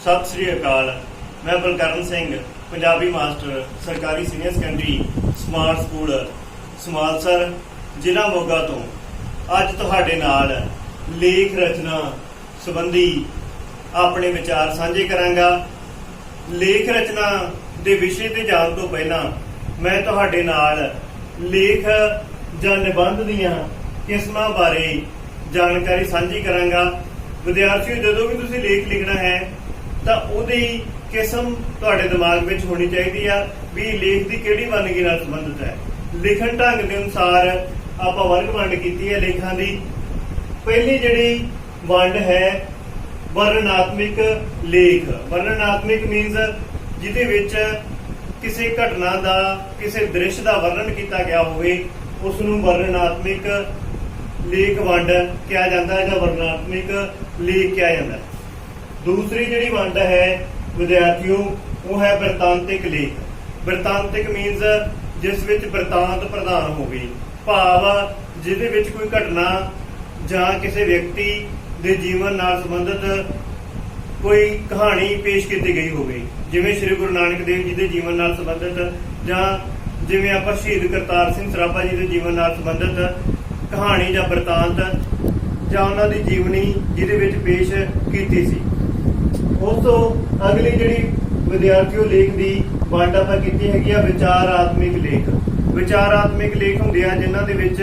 सत श्री अकाल। मैं बलकरण सिंह पंजाबी मास्टर सरकारी सीनियर सैकेंडरी स्मार्ट स्कूल समालसर जिला मोगा तो अज तुहाडे नाल लेख रचना संबंधी अपने विचार साझे करांगा। लेख रचना दे विषय ते जाण तो पहला मैं तुहाडे नाल लेख जां निबंध दीआं किस्मां बारे जानकारी साझी करांगा। विद्यार्थियों, जदों भी तुसीं लेख लिखना है ਤਾਂ ਉਹਦੀ किस्म ਤੁਹਾਡੇ ਦਿਮਾਗ ਵਿੱਚ ਹੋਣੀ ਚਾਹੀਦੀ ਆ ਵੀ ਲੇਖ ਦੀ ਕਿਹੜੀ ਵੰਨਗੀ ਨਾਲ ਸੰਬੰਧਿਤ ਹੈ। ਲਿਖਣ ਢੰਗ ਦੇ ਅਨੁਸਾਰ ਆਪਾਂ ਵਰਗ ਵੰਡ ਕੀਤੀ ਹੈ ਲੇਖਾਂ ਦੀ। ਪਹਿਲੀ ਜਿਹੜੀ ਵੰਡ ਹੈ ਵਰਣਨਾਤਮਕ ਲੇਖ। ਵਰਣਨਾਤਮਕ ਮੀਨਸ ਜਿਹਦੇ ਵਿੱਚ ਕਿਸੇ ਘਟਨਾ ਦਾ ਕਿਸੇ ਦ੍ਰਿਸ਼ ਦਾ ਵਰਣਨ ਕੀਤਾ ਗਿਆ ਹੋਵੇ ਉਸ ਨੂੰ ਵਰਣਨਾਤਮਕ ਲੇਖ ਵੰਡ ਕਿਹਾ ਜਾਂਦਾ ਹੈ ਜਾਂ ਵਰਣਨਾਤਮਕ ਲੇਖ ਕਿਹਾ ਜਾਂਦਾ ਹੈ। दूसरी जिहड़ी वंड है विद्यार्थियों वो है बिरतांतिक लेख। बिरतांतिक मीनस जिस विच बिरतांत प्रधान होवे, भाव जिहदे विच कोई घटना जां किसी व्यक्ति दे जीवन नाल संबंधित कोई कहानी पेश की गई होवे, जिवें श्री गुरु नानक देव जी दे जीवन नाल संबंधित जां जिवें आपां शहीद करतार सिंह सराभा जी दे जीवन नाल संबंधित कहानी जां बिरतांत जां उन्हां दी जीवनी जिहदे विच पेश कीती सी। उस तो अगली जिहड़ी विद्यार्थियों लेख की वंड आपां कीती हैगी आ विचारात्मक लेख। विचारात्मक लेख हुंदे आ जिन्हां दे विच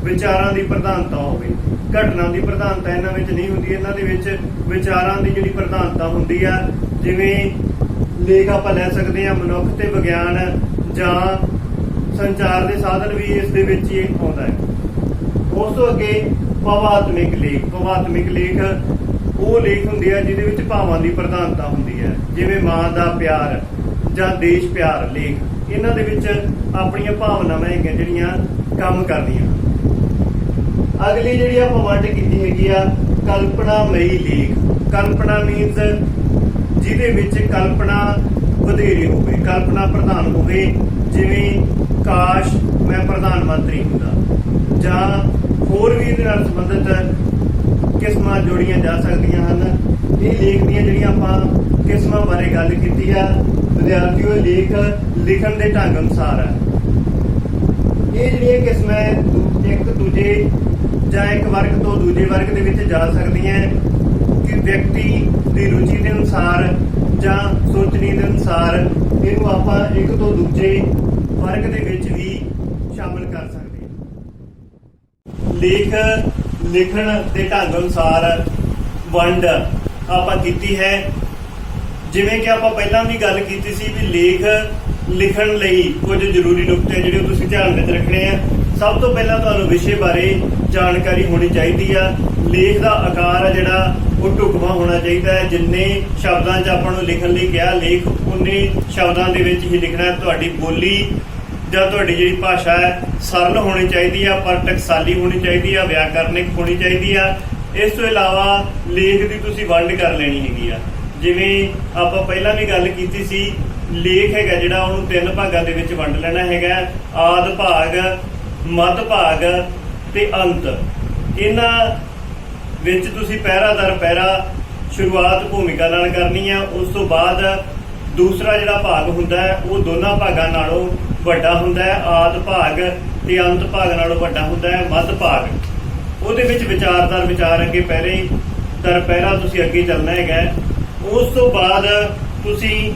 विचारां दी प्रधानता होवे, घटना की प्रधानता इन्हां विच नहीं हुंदी। इन्हां दे विच विचारां दी जिहड़ी प्रधानता हुंदी आ। जिवें लेख आपां लै सकदे आ मनुख ते विग्यान जां संचार दे साधन भी इस दे विच ही आउंदा है। उस तो अगे भावात्मक लेख। भावात्मक लेख ਉਹ ਲੇਖ ਹੁੰਦੇ ਆ ਜਿਹਦੇ ਵਿੱਚ ਭਾਵਾਂ ਦੀ ਪ੍ਰਧਾਨਤਾ ਹੁੰਦੀ ਹੈ, ਜਿਵੇਂ ਮਾਂ ਦਾ ਪਿਆਰ ਜਾਂ ਦੇਸ਼ ਪਿਆਰ ਲੇਖ। ਇਹਨਾਂ ਦੇ ਵਿੱਚ ਆਪਣੀਆਂ ਭਾਵਨਾਵਾਂ ਹੈਗੀਆਂ ਜਿਹੜੀਆਂ ਕੰਮ ਕਰਦੀਆਂ। ਅਗਲੀ ਜਿਹੜੀ ਆਪਾਂ ਵੰਡ ਕੀਤੀ ਹੈਗੀ ਆ ਕਲਪਨਾਮਈ ਲੇਖ। ਕਲਪਨਾ ਮੀਨਸ ਜਿਹਦੇ ਵਿੱਚ ਕਲਪਨਾ ਵਧੇਰੇ ਹੋਵੇ, ਕਲਪਨਾ ਪ੍ਰਧਾਨ ਹੋਵੇ। ਜਿਵੇਂ ਕਾਸ਼ ਮੈਂ ਪ੍ਰਧਾਨ ਮੰਤਰੀ ਹੁੰਦਾ ਜਾਂ ਹੋਰ ਵੀ ਇਹਦੇ ਨਾਲ ਸੰਬੰਧਿਤ किस्मां जोड़ियां जा सकदियां हन। ये लेख ਦੀਆਂ ਜਿਹੜੀਆਂ ਆਪਾਂ किस्मां बारे गल ਕੀਤੀ ਆ विद्यार्थियों, लेख लिखण ਦੇ ਢੰਗ ਅਨੁਸਾਰ ਹੈ। ਇਹ ਜਿਹੜੀਆਂ किस्मां ਇੱਕ ਦੂਜੇ ਜਾਂ ਇੱਕ ਵਰਗ ਤੋਂ ਦੂਜੇ ਵਰਗ ਦੇ ਵਿੱਚ ਜਾ ਸਕਦੀਆਂ ਕਿ ਵਿਅਕਤੀ ਦੀ ਰੁਚि ਦੇ ਅਨੁਸਾਰ ਜਾਂ ਸੋਚਣੀ ਦੇ ਅਨੁਸਾਰ ਇਹਨੂੰ ਆਪਾਂ ਇੱਕ ਤੋਂ ਦੂਜੇ ਵਰਗ ਦੇ ਵਿੱਚ ਵੀ ਸ਼ਾਮਲ ਕਰ ਸਕਦੇ ਹਾਂ। ਲੇਖ लिखण के ढंग अनुसार वंड आपां कीती है। जिवें कि आपां पहलां भी गल कीती सी भी लेख लिखण लई कुछ जरूरी नुकते जिहड़े तुसीं ध्यान विच रखणे आ। सब तो पहलां तुहानूं विषय बारे जानकारी होनी चाहिदी आ। लेख का आकार है जिहड़ा वो ढुकवां होना चाहिए है। जिन्ने शब्दां 'च आपां नूं लिखण लई कहा लेख उन्ने शब्दां दे विच ही लिखना है। तुहाडी बोली ਜਾਂ ਤੁਹਾਡੀ ਜਿਹੜੀ ਭਾਸ਼ਾ ਹੈ ਸਰਲ ਹੋਣੀ ਚਾਹੀਦੀ ਆ, ਪਰ ਟਕਸਾਲੀ ਹੋਣੀ ਚਾਹੀਦੀ ਆ, ਵਿਆਕਰਨਿਕ ਹੋਣੀ ਚਾਹੀਦੀ ਆ। ਇਸ ਤੋਂ ਇਲਾਵਾ ਲੇਖ ਦੀ ਤੁਸੀਂ ਵੰਡ ਕਰ ਲੈਣੀ ਹੈਗੀ ਆ। ਜਿਵੇਂ ਆਪਾਂ ਪਹਿਲਾਂ ਵੀ ਗੱਲ ਕੀਤੀ ਸੀ, ਲੇਖ ਹੈਗਾ ਜਿਹੜਾ ਉਹਨੂੰ 3 ਭਾਗਾਂ ਦੇ ਵਿੱਚ ਵੰਡ ਲੈਣਾ ਹੈਗਾ, ਆਦ ਭਾਗ, ਮੱਧ ਭਾਗ ਤੇ ਅੰਤ। ਇਹਨਾਂ ਵਿੱਚ ਤੁਸੀਂ ਪਹਿਰਾ ਦਰ ਪਹਿਰਾ ਸ਼ੁਰੂਆਤ ਭੂਮਿਕਾ ਨਾਲ ਕਰਨੀ ਆ। ਉਸ ਤੋਂ ਬਾਅਦ ਦੂਸਰਾ ਜਿਹੜਾ ਭਾਗ ਹੁੰਦਾ ਹੈ ਉਹ ਦੋਨਾਂ ਭਾਗਾਂ ਨਾਲੋਂ ਵੱਡਾ ਹੁੰਦਾ ਹੈ। ਆਦ ਭਾਗ ਤੇ ਅੰਤ ਭਾਗ ਨਾਲੋਂ ਵੱਡਾ ਹੁੰਦਾ ਹੈ ਮੱਧ ਭਾਗ। ਉਹਦੇ ਵਿੱਚ ਵਿਚਾਰਦਾਰ ਵਿਚਾਰ ਅੱਗੇ ਪਹਿਰੇ ਦਰ ਪਹਿਰਾ ਤੁਸੀਂ ਅੱਗੇ ਚੱਲਣਾ ਹੈਗਾ। ਉਸ ਤੋਂ ਬਾਅਦ ਤੁਸੀਂ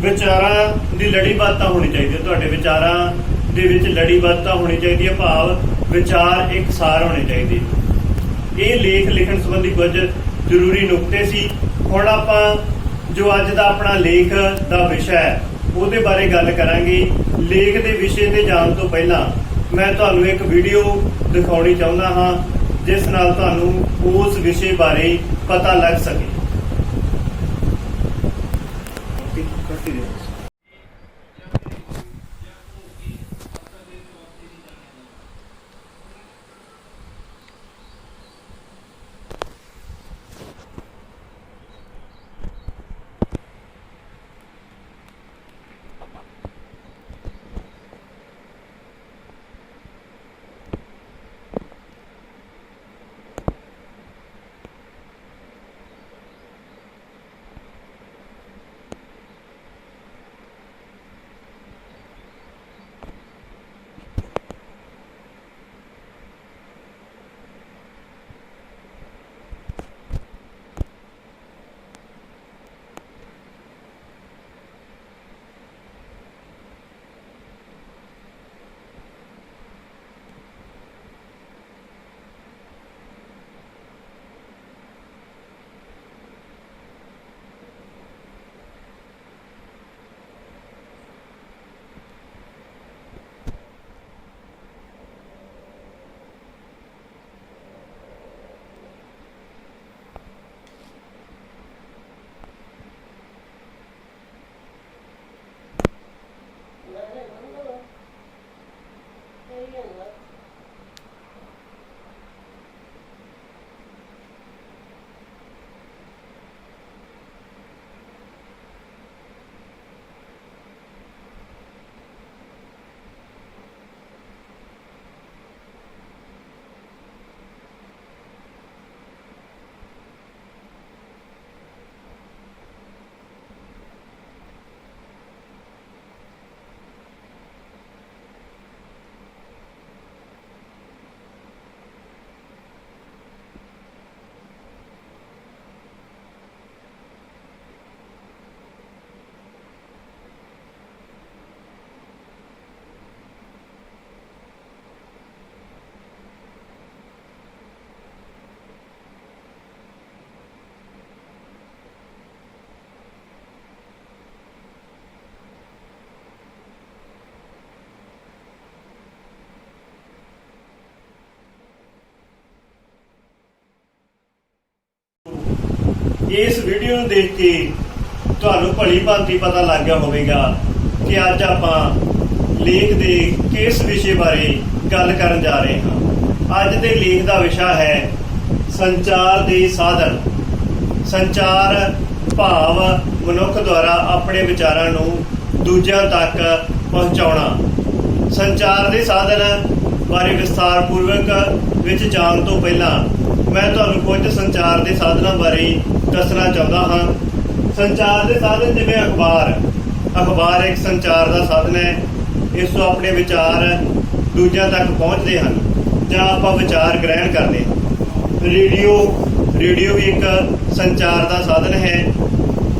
ਵਿਚਾਰਾਂ ਦੀ ਲੜੀਬੱਧਤਾ ਹੋਣੀ ਚਾਹੀਦੀ ਹੈ। ਤੁਹਾਡੇ ਵਿਚਾਰਾਂ ਦੇ ਵਿੱਚ ਲੜੀਬੱਧਤਾ ਹੋਣੀ ਚਾਹੀਦੀ ਹੈ, ਭਾਵ ਵਿਚਾਰ ਇਕਸਾਰ ਹੋਣੇ ਚਾਹੀਦੇ। ਇਹ ਲੇਖ ਲਿਖਣ ਸੰਬੰਧੀ ਕੁਝ ਜ਼ਰੂਰੀ ਨੁਕਤੇ ਸੀ। ਹੁਣ ਆਪਾਂ ਜੋ ਅੱਜ ਦਾ ਆਪਣਾ ਲੇਖ ਦਾ ਵਿਸ਼ਾ ਹੈ ਉਹਦੇ ਬਾਰੇ ਗੱਲ ਕਰਾਂਗੇ। ਲੇਖ ਦੇ ਵਿਸ਼ੇ ਤੇ ਜਾਣ ਤੋਂ ਪਹਿਲਾਂ ਮੈਂ ਤੁਹਾਨੂੰ ਇੱਕ ਵੀਡੀਓ ਦਿਖਾਉਣੀ ਚਾਹੁੰਦਾ ਹਾਂ ਜਿਸ ਨਾਲ ਤੁਹਾਨੂੰ ਉਸ ਵਿਸ਼ੇ ਬਾਰੇ ਪਤਾ ਲੱਗ ਸਕੇ। ਇਸ ਵੀਡੀਓ ਨੂੰ ਦੇਖ ਕੇ ਤੁਹਾਨੂੰ ਭਲੀ ਭਾਂਤੀ ਪਤਾ ਲੱਗ ਗਿਆ ਹੋਵੇਗਾ ਕਿ ਅੱਜ ਆਪਾਂ ਲੇਖ ਦੇ ਕਿਸ ਵਿਸ਼ੇ ਬਾਰੇ ਗੱਲ ਕਰਨ ਜਾ ਰਹੇ ਹਾਂ। ਅੱਜ ਦੇ ਲੇਖ ਦਾ ਵਿਸ਼ਾ ਹੈ ਸੰਚਾਰ ਦੇ ਸਾਧਨ। ਸੰਚਾਰ ਭਾਵ ਮਨੁੱਖ ਦੁਆਰਾ ਆਪਣੇ ਵਿਚਾਰਾਂ ਨੂੰ ਦੂਜਿਆਂ ਤੱਕ ਪਹੁੰਚਾਉਣਾ। ਸੰਚਾਰ ਦੇ ਸਾਧਨ ਬਾਰੇ ਵਿਸਥਾਰਪੂਰਵਕ ਵਿੱਚ ਜਾਣ ਤੋਂ ਪਹਿਲਾਂ ਮੈਂ ਤੁਹਾਨੂੰ ਕੁਝ ਸੰਚਾਰ ਦੇ ਸਾਧਨਾਂ ਬਾਰੇ ਦੱਸਣਾ ਚਾਹੁੰਦਾ ਹਾਂ। ਸੰਚਾਰ ਦੇ ਸਾਧਨ ਜਿਵੇਂ ਅਖਬਾਰ ਇੱਕ ਸੰਚਾਰ ਦਾ ਸਾਧਨ ਹੈ। ਇਸ ਤੋਂ ਆਪਣੇ ਵਿਚਾਰ ਦੂਜਿਆਂ ਤੱਕ ਪਹੁੰਚਦੇ ਹਨ ਜਾਂ ਆਪਾਂ ਵਿਚਾਰ ਗ੍ਰਹਿਣ ਕਰਦੇ ਹਾਂ। ਰੇਡੀਓ ਵੀ ਇੱਕ ਸੰਚਾਰ ਦਾ ਸਾਧਨ ਹੈ।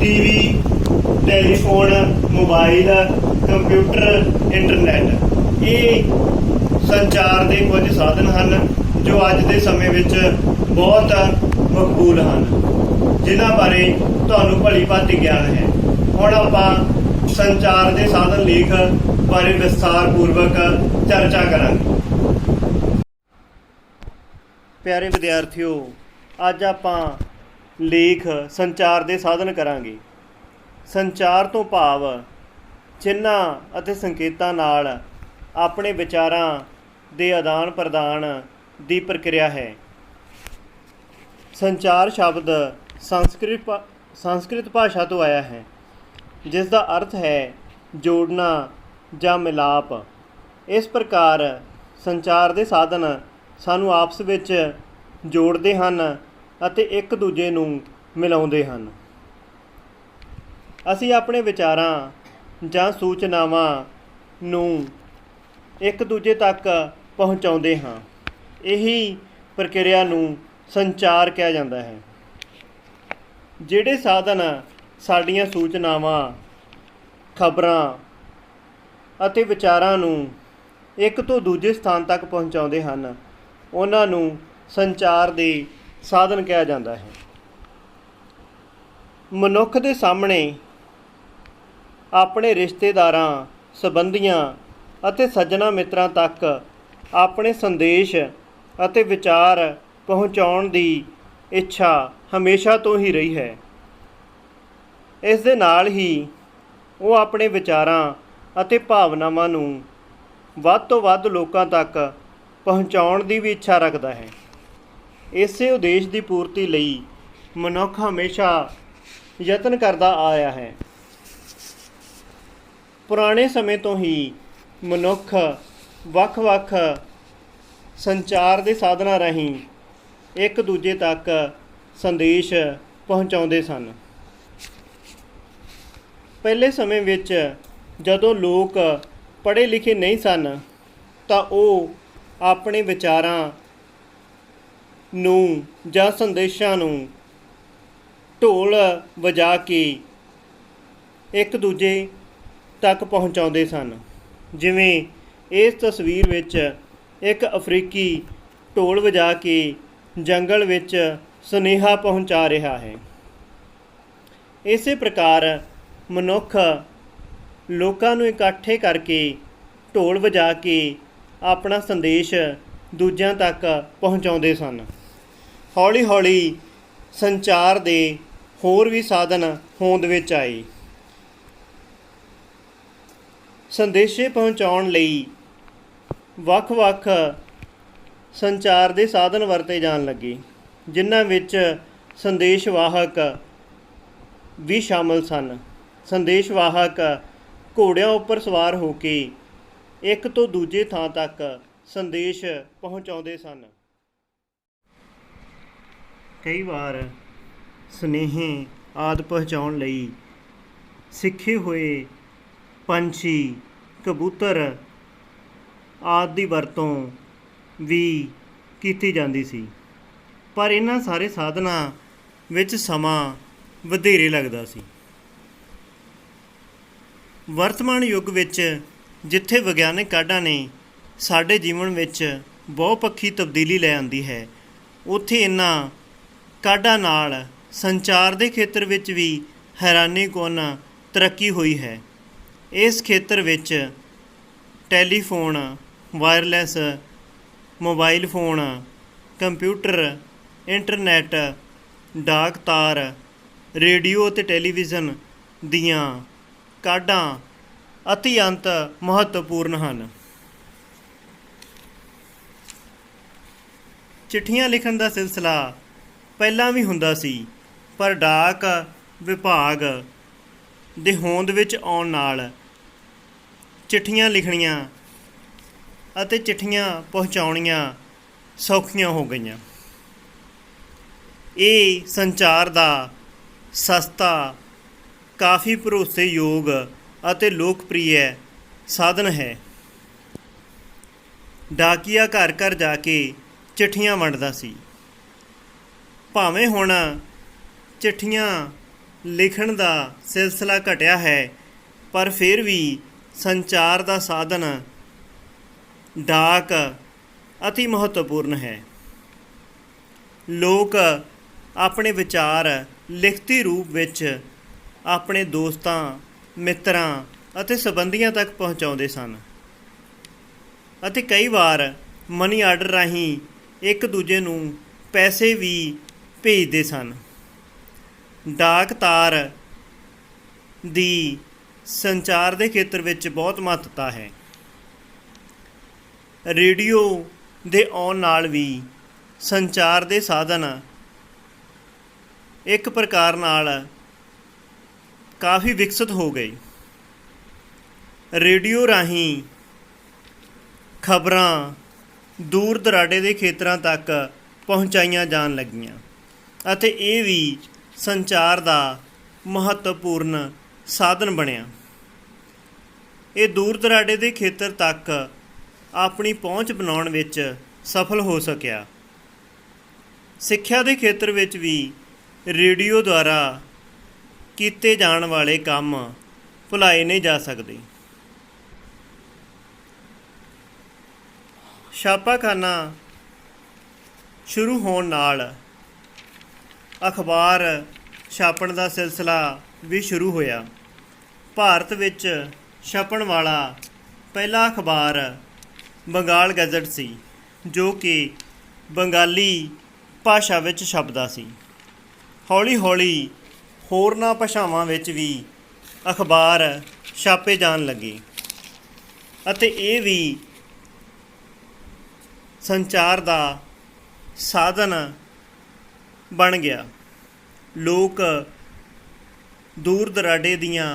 TV, telephone, mobile, computer, internet ਇਹ ਸੰਚਾਰ ਦੇ ਕੁਝ ਸਾਧਨ ਹਨ ਜੋ ਅੱਜ ਦੇ ਸਮੇਂ ਵਿੱਚ ਬਹੁਤ ਮਕਬੂਲ ਹਨ, ਜਿਨ੍ਹਾਂ ਬਾਰੇ ਤੁਹਾਨੂੰ ਭਲੀ ਭਾਂਤੀ ਗਿਆਨ ਹੈ। ਹੁਣ ਆਪਾਂ ਸੰਚਾਰ ਦੇ ਸਾਧਨ ਲੇਖ ਬਾਰੇ ਵਿਸਥਾਰਪੂਰਵਕ ਚਰਚਾ ਕਰਾਂਗੇ। ਪਿਆਰੇ ਵਿਦਿਆਰਥੀਓ, ਅੱਜ ਆਪਾਂ ਲੇਖ ਸੰਚਾਰ ਦੇ ਸਾਧਨ ਕਰਾਂਗੇ। ਸੰਚਾਰ ਤੋਂ ਭਾਵ ਚਿੰਨ੍ਹਾਂ ਅਤੇ ਸੰਕੇਤਾਂ ਨਾਲ ਆਪਣੇ ਵਿਚਾਰਾਂ ਦੇ ਆਦਾਨ ਪ੍ਰਦਾਨ ਦੀ ਪ੍ਰਕਿਰਿਆ ਹੈ। ਸੰਚਾਰ ਸ਼ਬਦ ਸੰਸਕ੍ਰਿਤ ਭਾਸ਼ਾ ਤੋਂ ਆਇਆ ਹੈ, ਜਿਸ ਦਾ ਅਰਥ ਹੈ ਜੋੜਨਾ ਜਾਂ ਮਿਲਾਪ। ਇਸ ਪ੍ਰਕਾਰ ਸੰਚਾਰ ਦੇ ਸਾਧਨ ਸਾਨੂੰ ਆਪਸ ਵਿੱਚ ਜੋੜਦੇ ਹਨ ਅਤੇ ਇੱਕ ਦੂਜੇ ਨੂੰ ਮਿਲਾਉਂਦੇ ਹਨ। ਅਸੀਂ ਆਪਣੇ ਵਿਚਾਰਾਂ ਜਾਂ ਸੂਚਨਾਵਾਂ ਨੂੰ ਇੱਕ ਦੂਜੇ ਤੱਕ ਪਹੁੰਚਾਉਂਦੇ ਹਾਂ। ਇਹੀ ਪ੍ਰਕਿਰਿਆ ਨੂੰ ਸੰਚਾਰ ਕਿਹਾ ਜਾਂਦਾ ਹੈ। ਜਿਹੜੇ ਸਾਧਨ ਸਾਡੀਆਂ ਸੂਚਨਾਵਾਂ, ਖਬਰਾਂ ਅਤੇ ਵਿਚਾਰਾਂ ਨੂੰ ਇੱਕ ਤੋਂ ਦੂਜੇ ਸਥਾਨ ਤੱਕ ਪਹੁੰਚਾਉਂਦੇ ਹਨ, ਉਹਨਾਂ ਨੂੰ ਸੰਚਾਰ ਦੇ ਸਾਧਨ ਕਿਹਾ ਜਾਂਦਾ ਹੈ। ਮਨੁੱਖ ਦੇ ਸਾਹਮਣੇ ਆਪਣੇ ਰਿਸ਼ਤੇਦਾਰਾਂ, ਸੰਬੰਧੀਆਂ ਅਤੇ ਸੱਜਣਾ ਮਿੱਤਰਾਂ ਤੱਕ ਆਪਣੇ ਸੰਦੇਸ਼ ਅਤੇ ਵਿਚਾਰ ਪਹੁੰਚਾਉਣ ਦੀ ਇੱਛਾ ਹਮੇਸ਼ਾ ਤੋਂ ਹੀ ਰਹੀ ਹੈ। ਇਸ ਦੇ ਨਾਲ ਹੀ ਉਹ ਆਪਣੇ ਵਿਚਾਰਾਂ ਅਤੇ ਭਾਵਨਾਵਾਂ ਨੂੰ ਵੱਧ ਤੋਂ ਵੱਧ ਲੋਕਾਂ ਤੱਕ ਪਹੁੰਚਾਉਣ ਦੀ ਵੀ ਇੱਛਾ ਰੱਖਦਾ ਹੈ। ਇਸੇ ਉਦੇਸ਼ ਦੀ ਪੂਰਤੀ ਲਈ ਮਨੁੱਖ ਹਮੇਸ਼ਾ ਯਤਨ ਕਰਦਾ ਆਇਆ ਹੈ। ਪੁਰਾਣੇ ਸਮੇਂ ਤੋਂ ਹੀ ਮਨੁੱਖ ਵੱਖ-ਵੱਖ ਸੰਚਾਰ ਦੇ ਸਾਧਨਾਂ ਰਾਹੀਂ ਇੱਕ ਦੂਜੇ ਤੱਕ ਸੰਦੇਸ਼ ਪਹੁੰਚਾਉਂਦੇ ਸਨ। ਪਹਿਲੇ ਸਮੇਂ ਵਿੱਚ ਜਦੋਂ ਲੋਕ ਪੜ੍ਹੇ ਲਿਖੇ ਨਹੀਂ ਸਨ ਤਾਂ ਉਹ ਆਪਣੇ ਵਿਚਾਰਾਂ ਨੂੰ ਜਾਂ ਸੰਦੇਸ਼ਾਂ ਨੂੰ ਢੋਲ ਵਜਾ ਕੇ ਇੱਕ ਦੂਜੇ ਤੱਕ ਪਹੁੰਚਾਉਂਦੇ ਸਨ। ਜਿਵੇਂ ਇਸ ਤਸਵੀਰ ਵਿੱਚ ਇੱਕ ਅਫਰੀਕੀ ਢੋਲ ਵਜਾ ਕੇ ਜੰਗਲ ਵਿੱਚ ਸੁਨੇਹਾ ਪਹੁੰਚਾ ਰਿਹਾ ਹੈ। ਇਸੇ ਪ੍ਰਕਾਰ ਮਨੁੱਖ ਲੋਕਾਂ ਨੂੰ ਇਕੱਠੇ ਕਰਕੇ ਢੋਲ ਵਜਾ ਕੇ ਆਪਣਾ ਸੰਦੇਸ਼ ਦੂਜਿਆਂ ਤੱਕ ਪਹੁੰਚਾਉਂਦੇ ਸਨ। ਹੌਲੀ ਹੌਲੀ ਸੰਚਾਰ ਦੇ ਹੋਰ ਵੀ ਸਾਧਨ ਹੋਂਦ ਵਿੱਚ ਆਏ। ਸੰਦੇਸ਼ੇ ਪਹੁੰਚਾਉਣ ਲਈ ਵੱਖ-ਵੱਖ ਸੰਚਾਰ ਦੇ ਸਾਧਨ ਵਰਤੇ ਜਾਣ ਲੱਗੇ, ਜਿਨ੍ਹਾਂ ਵਿੱਚ ਸੰਦੇਸ਼ਵਾਹਕ ਵੀ ਸ਼ਾਮਲ ਸਨ। ਸੰਦੇਸ਼ਵਾਹਕ ਘੋੜਿਆਂ ਉੱਪਰ ਸਵਾਰ ਹੋ ਕੇ ਇੱਕ ਤੋਂ ਦੂਜੇ ਥਾਂ ਤੱਕ ਸੰਦੇਸ਼ ਪਹੁੰਚਾਉਂਦੇ ਸਨ। ਕਈ ਵਾਰ ਸੁਨੇਹੇ ਆਦਿ ਪਹੁੰਚਾਉਣ ਲਈ ਸਿੱਖੇ ਹੋਏ ਪੰਛੀ, ਕਬੂਤਰ ਆਦਿ ਦੀ ਵਰਤੋਂ ਵੀ ਕੀਤੀ ਜਾਂਦੀ ਸੀ, ਪਰ ਇਹਨਾਂ ਸਾਰੇ ਸਾਧਨਾਂ ਵਿੱਚ ਸਮਾਂ ਵਧੇਰੇ ਲੱਗਦਾ ਸੀ। ਵਰਤਮਾਨ ਯੁੱਗ ਵਿੱਚ ਜਿੱਥੇ ਵਿਗਿਆਨਕ ਕਾਢਾਂ ਨੇ ਸਾਡੇ ਜੀਵਨ ਵਿੱਚ ਬਹੁਪੱਖੀ ਤਬਦੀਲੀ ਲੈ ਆਂਦੀ ਹੈ, ਉੱਥੇ ਇਹਨਾਂ ਕਾਢਾਂ ਨਾਲ ਸੰਚਾਰ ਦੇ ਖੇਤਰ ਵਿੱਚ ਵੀ ਹੈਰਾਨੀਕੁੰਨ ਤਰੱਕੀ ਹੋਈ ਹੈ। ਇਸ ਖੇਤਰ ਵਿੱਚ telephone, wireless mobile phone, computer, internet, ਡਾਕ ਤਾਰ ਰੇਡੀਓ ਅਤੇ ਟੈਲੀਵਿਜ਼ਨ ਦੀਆਂ ਕਾਢਾਂ ਅਤਿਅੰਤ ਮਹੱਤਵਪੂਰਨ ਹਨ। ਚਿੱਠੀਆਂ ਲਿਖਣ ਦਾ ਸਿਲਸਿਲਾ ਪਹਿਲਾਂ ਵੀ ਹੁੰਦਾ ਸੀ, ਪਰ ਡਾਕ ਵਿਭਾਗ ਦੇ ਹੋਂਦ ਵਿੱਚ ਆਉਣ ਨਾਲ ਚਿੱਠੀਆਂ ਲਿਖਣੀਆਂ ਅਤੇ ਚਿੱਠੀਆਂ ਪਹੁੰਚਾਉਣੀਆਂ ਸੌਖੀਆਂ ਹੋ ਗਈਆਂ। ਇਹ ਸੰਚਾਰ ਦਾ ਸਸਤਾ, ਕਾਫੀ ਭਰੋਸੇਯੋਗ ਅਤੇ ਲੋਕਪ੍ਰਿਯ ਸਾਧਨ ਹੈ। ਡਾਕੀਆ ਘਰ ਘਰ ਜਾ ਕੇ ਚਿੱਠੀਆਂ ਵੰਡਦਾ ਸੀ। ਭਾਵੇਂ ਹੁਣ ਚਿੱਠੀਆਂ ਲਿਖਣ ਦਾ ਸਿਲਸਿਲਾ ਘਟਿਆ ਹੈ, ਪਰ ਫਿਰ ਵੀ ਸੰਚਾਰ ਦਾ ਸਾਧਨ ਡਾਕ ਅਤੀ ਮਹੱਤਵਪੂਰਨ ਹੈ। ਲੋਕ ਆਪਣੇ ਵਿਚਾਰ ਲਿਖਤੀ ਰੂਪ ਵਿੱਚ ਆਪਣੇ ਦੋਸਤਾਂ, ਮਿੱਤਰਾਂ ਅਤੇ ਸੰਬੰਧੀਆਂ ਤੱਕ ਪਹੁੰਚਾਉਂਦੇ ਸਨ ਅਤੇ ਕਈ ਵਾਰ ਮਨੀ ਆਰਡਰ ਰਾਹੀਂ ਇੱਕ ਦੂਜੇ ਨੂੰ ਪੈਸੇ ਵੀ ਭੇਜਦੇ ਸਨ। ਡਾਕ ਤਾਰ ਦੀ ਸੰਚਾਰ ਦੇ ਖੇਤਰ ਵਿੱਚ ਬਹੁਤ ਮਹੱਤਤਾ ਹੈ। ਰੇਡੀਓ ਦੇ ਆਉਣ ਨਾਲ ਵੀ ਸੰਚਾਰ ਦੇ ਸਾਧਨ ਇੱਕ ਪ੍ਰਕਾਰ ਨਾਲ ਕਾਫੀ ਵਿਕਸਿਤ ਹੋ ਗਏ। ਰੇਡੀਓ ਰਾਹੀਂ ਖਬਰਾਂ ਦੂਰ ਦਰਾਡੇ ਦੇ ਖੇਤਰਾਂ ਤੱਕ ਪਹੁੰਚਾਈਆਂ ਜਾਣ ਲੱਗੀਆਂ ਅਤੇ ਇਹ ਵੀ ਸੰਚਾਰ ਦਾ ਮਹੱਤਵਪੂਰਨ ਸਾਧਨ ਬਣਿਆ। ਇਹ ਦੂਰ ਦਰਾਡੇ ਦੇ ਖੇਤਰ ਤੱਕ ਆਪਣੀ ਪਹੁੰਚ ਬਣਾਉਣ ਵਿੱਚ ਸਫਲ ਹੋ ਸਕਿਆ। ਸਿੱਖਿਆ ਦੇ ਖੇਤਰ ਵਿੱਚ ਵੀ ਰੇਡੀਓ ਦੁਆਰਾ ਕੀਤੇ ਜਾਣ ਵਾਲੇ ਕੰਮ ਭੁਲਾਏ ਨਹੀਂ ਜਾ ਸਕਦੇ। ਛਾਪਾਖਾਨਾ ਸ਼ੁਰੂ ਹੋਣ ਨਾਲ ਅਖਬਾਰ ਛਾਪਣ ਦਾ ਸਿਲਸਿਲਾ ਵੀ ਸ਼ੁਰੂ ਹੋਇਆ। ਭਾਰਤ ਵਿੱਚ ਛਪਣ ਵਾਲਾ ਪਹਿਲਾ ਅਖਬਾਰ ਬੰਗਾਲ ਗੈਜ਼ਟ ਸੀ, ਜੋ ਕਿ ਬੰਗਾਲੀ ਭਾਸ਼ਾ ਵਿੱਚ ਛਪਦਾ ਸੀ। ਹੌਲੀ ਹੌਲੀ ਹੋਰਨਾਂ ਭਾਸ਼ਾਵਾਂ ਵਿੱਚ ਵੀ ਅਖਬਾਰ ਛਾਪੇ ਜਾਣ ਲੱਗੇ ਅਤੇ ਇਹ ਵੀ ਸੰਚਾਰ ਦਾ ਸਾਧਨ ਬਣ ਗਿਆ। ਲੋਕ ਦੂਰ ਦਰਾਡੇ ਦੀਆਂ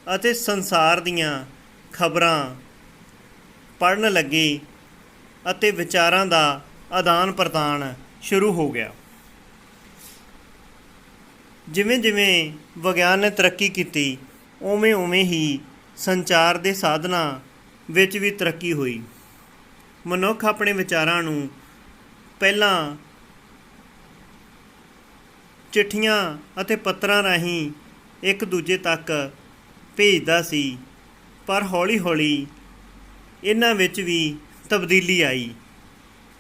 ਅਤੇ ਸੰਸਾਰ ਦੀਆਂ ਖਬਰਾਂ ਪੜ੍ਹਨ ਲੱਗੇ ਅਤੇ ਵਿਚਾਰਾਂ ਦਾ ਆਦਾਨ ਪ੍ਰਦਾਨ ਸ਼ੁਰੂ ਹੋ ਗਿਆ। ਜਿਵੇਂ ਜਿਵੇਂ ਵਿਗਿਆਨ ਨੇ ਤਰੱਕੀ ਕੀਤੀ, ਉਵੇਂ ਉਵੇਂ ਹੀ ਸੰਚਾਰ ਦੇ ਸਾਧਨਾਂ ਵਿੱਚ ਵੀ ਤਰੱਕੀ ਹੋਈ। ਮਨੁੱਖ ਆਪਣੇ ਵਿਚਾਰਾਂ ਨੂੰ ਪਹਿਲਾਂ ਚਿੱਠੀਆਂ ਅਤੇ ਪੱਤਰਾਂ ਰਾਹੀਂ ਇੱਕ ਦੂਜੇ ਤੱਕ ਭੇਜਦਾ ਸੀ, ਪਰ ਹੌਲੀ ਹੌਲੀ ਇਹਨਾਂ ਵਿੱਚ ਵੀ ਤਬਦੀਲੀ ਆਈ,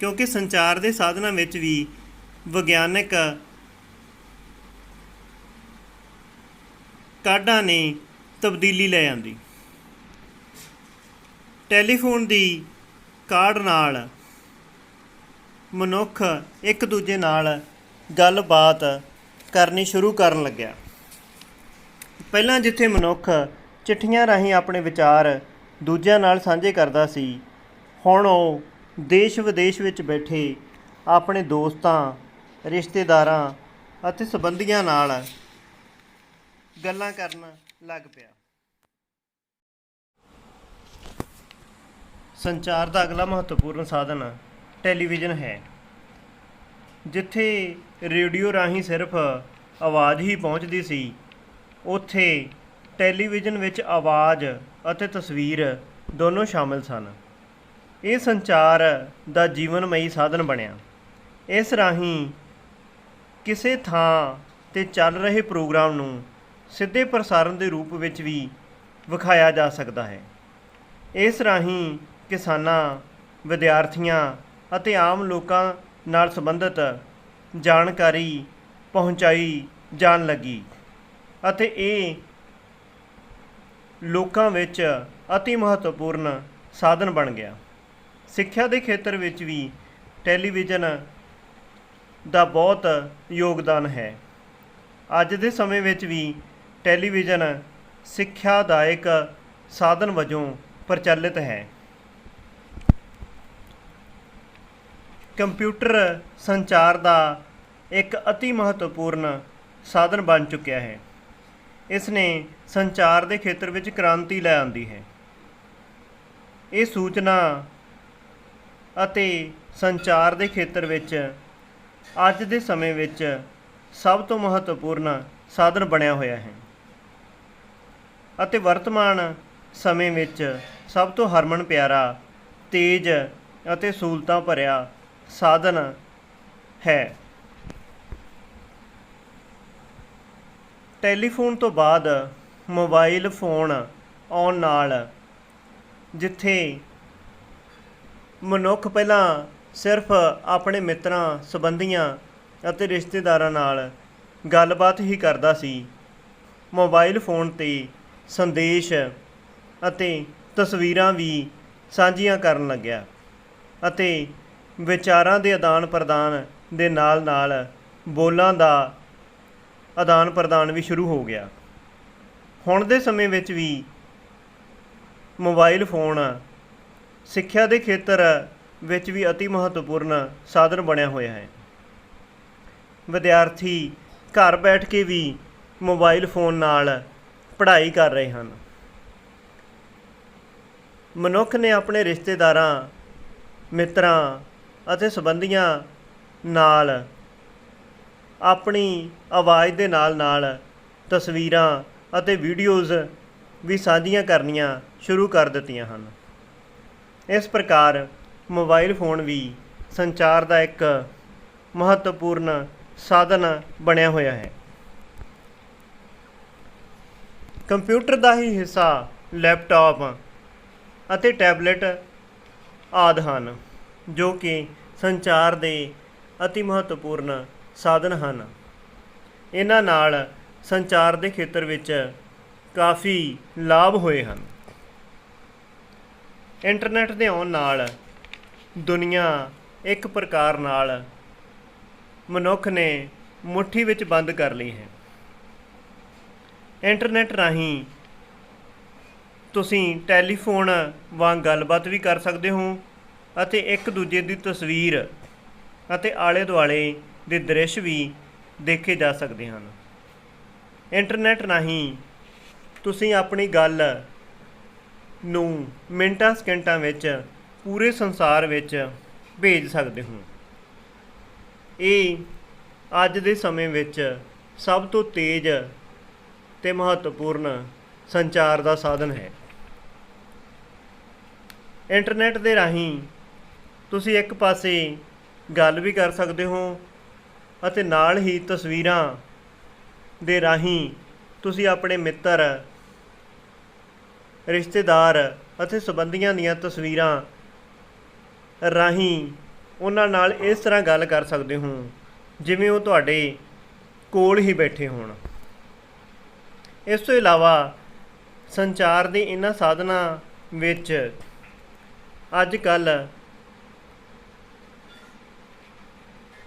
ਕਿਉਂਕਿ ਸੰਚਾਰ ਦੇ ਸਾਧਨਾਂ ਵਿੱਚ ਵੀ ਵਿਗਿਆਨਕ ਕਾਢਾਂ ਨੇ ਤਬਦੀਲੀ ਲੈ ਆਂਦੀ। ਟੈਲੀਫੋਨ ਦੀ ਕਾਢ ਨਾਲ ਮਨੁੱਖ ਇੱਕ ਦੂਜੇ ਨਾਲ ਗੱਲਬਾਤ ਕਰਨੀ ਸ਼ੁਰੂ ਕਰਨ ਲੱਗਿਆ। ਪਹਿਲਾਂ ਜਿੱਥੇ ਮਨੁੱਖ ਚਿੱਠੀਆਂ ਰਾਹੀਂ ਆਪਣੇ ਵਿਚਾਰ ਦੂਜਿਆਂ ਨਾਲ ਸਾਂਝੇ ਕਰਦਾ ਸੀ, ਹੁਣ ਉਹ ਦੇਸ਼ ਵਿਦੇਸ਼ ਵਿੱਚ ਬੈਠੇ ਆਪਣੇ ਦੋਸਤਾਂ, ਰਿਸ਼ਤੇਦਾਰਾਂ ਅਤੇ ਸੰਬੰਧੀਆਂ ਨਾਲ ਗੱਲਾਂ ਕਰਨ ਲੱਗ ਪਿਆ। ਸੰਚਾਰ ਦਾ ਅਗਲਾ ਮਹੱਤਵਪੂਰਨ ਸਾਧਨ ਟੈਲੀਵਿਜ਼ਨ ਹੈ। ਜਿੱਥੇ ਰੇਡੀਓ ਰਾਹੀਂ ਸਿਰਫ ਆਵਾਜ਼ ਹੀ ਪਹੁੰਚਦੀ ਸੀ, ਉੱਥੇ ਟੈਲੀਵਿਜ਼ਨ ਵਿੱਚ ਆਵਾਜ਼ ਅਤੇ ਤਸਵੀਰ ਦੋਨੋਂ ਸ਼ਾਮਿਲ ਸਨ। ਇਹ ਸੰਚਾਰ ਦਾ ਜੀਵਨਮਈ ਸਾਧਨ ਬਣਿਆ। ਇਸ ਰਾਹੀਂ ਕਿਸੇ ਥਾਂ 'ਤੇ ਚੱਲ ਰਹੇ ਪ੍ਰੋਗਰਾਮ ਨੂੰ ਸਿੱਧੇ ਪ੍ਰਸਾਰਣ ਦੇ ਰੂਪ ਵਿੱਚ ਵੀ ਵਿਖਾਇਆ ਜਾ ਸਕਦਾ ਹੈ। ਇਸ ਰਾਹੀਂ ਕਿਸਾਨਾਂ, ਵਿਦਿਆਰਥੀਆਂ ਅਤੇ ਆਮ ਲੋਕਾਂ ਨਾਲ ਸੰਬੰਧਿਤ ਜਾਣਕਾਰੀ ਪਹੁੰਚਾਈ ਜਾਣ ਲੱਗੀ ਅਤੇ ਇਹ ਲੋਕਾਂ ਵਿੱਚ ਅਤੀ ਮਹੱਤਵਪੂਰਨ ਸਾਧਨ ਬਣ ਗਿਆ। ਸਿੱਖਿਆ ਦੇ ਖੇਤਰ ਵਿੱਚ ਵੀ ਟੈਲੀਵਿਜ਼ਨ ਦਾ ਬਹੁਤ ਯੋਗਦਾਨ ਹੈ। ਅੱਜ ਦੇ ਸਮੇਂ ਵਿੱਚ ਵੀ ਟੈਲੀਵਿਜ਼ਨ ਸਿੱਖਿਆਦਾਇਕ ਸਾਧਨ ਵਜੋਂ ਪ੍ਰਚਲਿਤ ਹੈ। ਕੰਪਿਊਟਰ ਸੰਚਾਰ ਦਾ ਇੱਕ ਅਤੀ ਮਹੱਤਵਪੂਰਨ ਸਾਧਨ ਬਣ ਚੁੱਕਿਆ ਹੈ। ਇਸ ਨੇ ਸੰਚਾਰ ਦੇ ਖੇਤਰ ਵਿੱਚ ਕ੍ਰਾਂਤੀ ਲੈ ਆਂਦੀ ਹੈ। ਇਹ ਸੂਚਨਾ ਅਤੇ ਸੰਚਾਰ ਦੇ ਖੇਤਰ ਵਿੱਚ ਅੱਜ ਦੇ ਸਮੇਂ ਵਿੱਚ ਸਭ ਤੋਂ ਮਹੱਤਵਪੂਰਨ ਸਾਧਨ ਬਣਿਆ ਹੋਇਆ ਹੈ ਅਤੇ ਵਰਤਮਾਨ ਸਮੇਂ ਵਿੱਚ ਸਭ ਤੋਂ ਹਰਮਨ ਪਿਆਰਾ, ਤੇਜ਼ ਅਤੇ ਸਹੂਲਤਾਂ ਭਰਿਆ ਸਾਧਨ ਹੈ। ਟੈਲੀਫੋਨ ਤੋਂ ਬਾਅਦ ਮੋਬਾਈਲ ਫੋਨ ਆਉਣ ਨਾਲ ਜਿੱਥੇ ਮਨੁੱਖ ਪਹਿਲਾਂ ਸਿਰਫ ਆਪਣੇ ਮਿੱਤਰਾਂ, ਸੰਬੰਧੀਆਂ ਅਤੇ ਰਿਸ਼ਤੇਦਾਰਾਂ ਨਾਲ ਗੱਲਬਾਤ ਹੀ ਕਰਦਾ ਸੀ, ਮੋਬਾਈਲ ਫੋਨ 'ਤੇ ਸੰਦੇਸ਼ ਅਤੇ ਤਸਵੀਰਾਂ ਵੀ ਸਾਂਝੀਆਂ ਕਰਨ ਲੱਗਿਆ ਅਤੇ ਵਿਚਾਰਾਂ ਦੇ ਆਦਾਨ ਪ੍ਰਦਾਨ ਦੇ ਨਾਲ ਨਾਲ ਬੋਲਾਂ ਦਾ ਆਦਾਨ ਪ੍ਰਦਾਨ ਵੀ ਸ਼ੁਰੂ ਹੋ ਗਿਆ। ਹੁਣ ਦੇ ਸਮੇਂ ਵਿੱਚ ਵੀ ਮੋਬਾਈਲ ਫੋਨ ਸਿੱਖਿਆ ਦੇ ਖੇਤਰ ਵਿੱਚ ਵੀ ਅਤੀ ਮਹੱਤਵਪੂਰਨ ਸਾਧਨ ਬਣਿਆ ਹੋਇਆ ਹੈ। ਵਿਦਿਆਰਥੀ ਘਰ ਬੈਠ ਕੇ ਵੀ ਮੋਬਾਈਲ ਫੋਨ ਨਾਲ ਪੜ੍ਹਾਈ ਕਰ ਰਹੇ ਹਨ। ਮਨੁੱਖ ਨੇ ਆਪਣੇ ਰਿਸ਼ਤੇਦਾਰਾਂ, ਮਿੱਤਰਾਂ ਅਤੇ ਸੰਬੰਧੀਆਂ ਨਾਲ ਆਪਣੀ ਆਵਾਜ਼ ਦੇ ਨਾਲ ਨਾਲ ਤਸਵੀਰਾਂ ਅਤੇ ਵੀਡੀਓਜ਼ ਵੀ ਸਾਂਝੀਆਂ ਕਰਨੀਆਂ ਸ਼ੁਰੂ ਕਰ ਦਿੱਤੀਆਂ ਹਨ। ਇਸ ਪ੍ਰਕਾਰ ਮੋਬਾਈਲ ਫੋਨ ਵੀ ਸੰਚਾਰ ਦਾ ਇੱਕ ਮਹੱਤਵਪੂਰਨ ਸਾਧਨ ਬਣਿਆ ਹੋਇਆ ਹੈ। ਕੰਪਿਊਟਰ ਦਾ ਹੀ ਹਿੱਸਾ ਲੈਪਟਾਪ ਅਤੇ ਟੈਬਲੇਟ ਆਦਿ ਹਨ, ਜੋ ਕਿ ਸੰਚਾਰ ਦੇ ਅਤੀ ਮਹੱਤਵਪੂਰਨ ਸਾਧਨ ਹਨ। ਇਹਨਾਂ ਨਾਲ ਸੰਚਾਰ ਦੇ ਖੇਤਰ ਵਿੱਚ ਕਾਫੀ ਲਾਭ ਹੋਏ ਹਨ। ਇੰਟਰਨੈਟ ਦੇ ਆਉਣ ਨਾਲ ਦੁਨੀਆ ਇੱਕ ਪ੍ਰਕਾਰ ਨਾਲ ਮਨੁੱਖ ਨੇ ਮੁੱਠੀ ਵਿੱਚ ਬੰਦ ਕਰ ਲਈ ਹੈ। ਇੰਟਰਨੈਟ ਰਾਹੀਂ ਤੁਸੀਂ ਟੈਲੀਫੋਨ ਵਾਂਗ ਗੱਲਬਾਤ ਵੀ ਕਰ ਸਕਦੇ ਹੋ ਅਤੇ ਇੱਕ ਦੂਜੇ ਦੀ ਤਸਵੀਰ ਅਤੇ ਆਲੇ ਦੁਆਲੇ ਦੇ ਦ੍ਰਿਸ਼ ਵੀ ਦੇਖੇ ਜਾ ਸਕਦੇ ਹਨ। ਇੰਟਰਨੈਟ ਰਾਹੀਂ ਤੁਸੀਂ ਆਪਣੀ ਗੱਲ ਨੂੰ ਮਿੰਟਾਂ ਸਕਿੰਟਾਂ ਵਿੱਚ ਪੂਰੇ ਸੰਸਾਰ ਵਿੱਚ ਭੇਜ ਸਕਦੇ ਹੋ। ਇਹ ਅੱਜ ਦੇ ਸਮੇਂ ਵਿੱਚ ਸਭ ਤੋਂ ਤੇਜ਼ ਅਤੇ ਮਹੱਤਵਪੂਰਨ ਸੰਚਾਰ ਦਾ ਸਾਧਨ ਹੈ। ਇੰਟਰਨੈਟ ਦੇ ਰਾਹੀਂ ਤੁਸੀਂ ਇੱਕ ਪਾਸੇ ਗੱਲ ਵੀ ਕਰ ਸਕਦੇ ਹੋ ਅਤੇ ਨਾਲ ਹੀ ਤਸਵੀਰਾਂ ਦੇ ਰਾਹੀਂ ਤੁਸੀਂ ਆਪਣੇ ਮਿੱਤਰ, ਰਿਸ਼ਤੇਦਾਰ ਅਤੇ ਸੰਬੰਧੀਆਂ ਦੀਆਂ ਤਸਵੀਰਾਂ ਰਾਹੀਂ ਉਹਨਾਂ ਨਾਲ ਇਸ ਤਰ੍ਹਾਂ ਗੱਲ ਕਰ ਸਕਦੇ ਹੋ ਜਿਵੇਂ ਉਹ ਤੁਹਾਡੇ ਕੋਲ ਹੀ ਬੈਠੇ ਹੋਣ। ਇਸ ਤੋਂ ਇਲਾਵਾ ਸੰਚਾਰ ਦੇ ਇਹਨਾਂ ਸਾਧਨਾਂ ਵਿੱਚ ਅੱਜ ਕੱਲ੍ਹ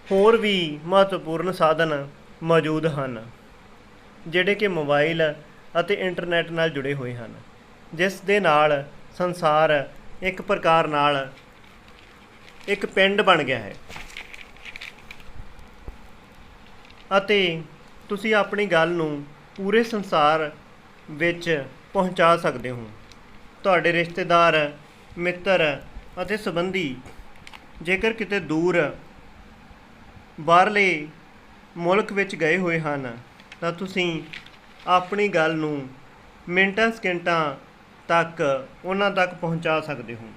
ਹੋਰ ਵੀ ਮਹੱਤਵਪੂਰਨ ਸਾਧਨ ਮੌਜੂਦ ਹਨ, ਜਿਹੜੇ ਕਿ ਮੋਬਾਈਲ ਅਤੇ ਇੰਟਰਨੈਟ ਨਾਲ ਜੁੜੇ ਹੋਏ ਹਨ, ਜਿਸ ਦੇ ਨਾਲ ਸੰਸਾਰ ਇੱਕ ਪ੍ਰਕਾਰ ਨਾਲ ਇੱਕ ਪਿੰਡ ਬਣ ਗਿਆ ਹੈ ਅਤੇ ਤੁਸੀਂ ਆਪਣੀ ਗੱਲ ਨੂੰ ਪੂਰੇ ਸੰਸਾਰ ਵਿੱਚ ਪਹੁੰਚਾ ਸਕਦੇ ਹੋ। ਤੁਹਾਡੇ ਰਿਸ਼ਤੇਦਾਰ, ਮਿੱਤਰ ਅਤੇ ਸੰਬੰਧੀ ਜੇਕਰ ਕਿਤੇ ਦੂਰ ਬਾਹਰਲੇ ਮੁਲਕ ਵਿੱਚ ਗਏ ਹੋਏ ਹਨ ਤਾਂ ਤੁਸੀਂ ਆਪਣੀ ਗੱਲ ਨੂੰ ਮਿੰਟਾਂ ਸਕਿੰਟਾਂ ਤੱਕ ਉਹਨਾਂ ਤੱਕ ਪਹੁੰਚਾ ਸਕਦੇ ਹੋ।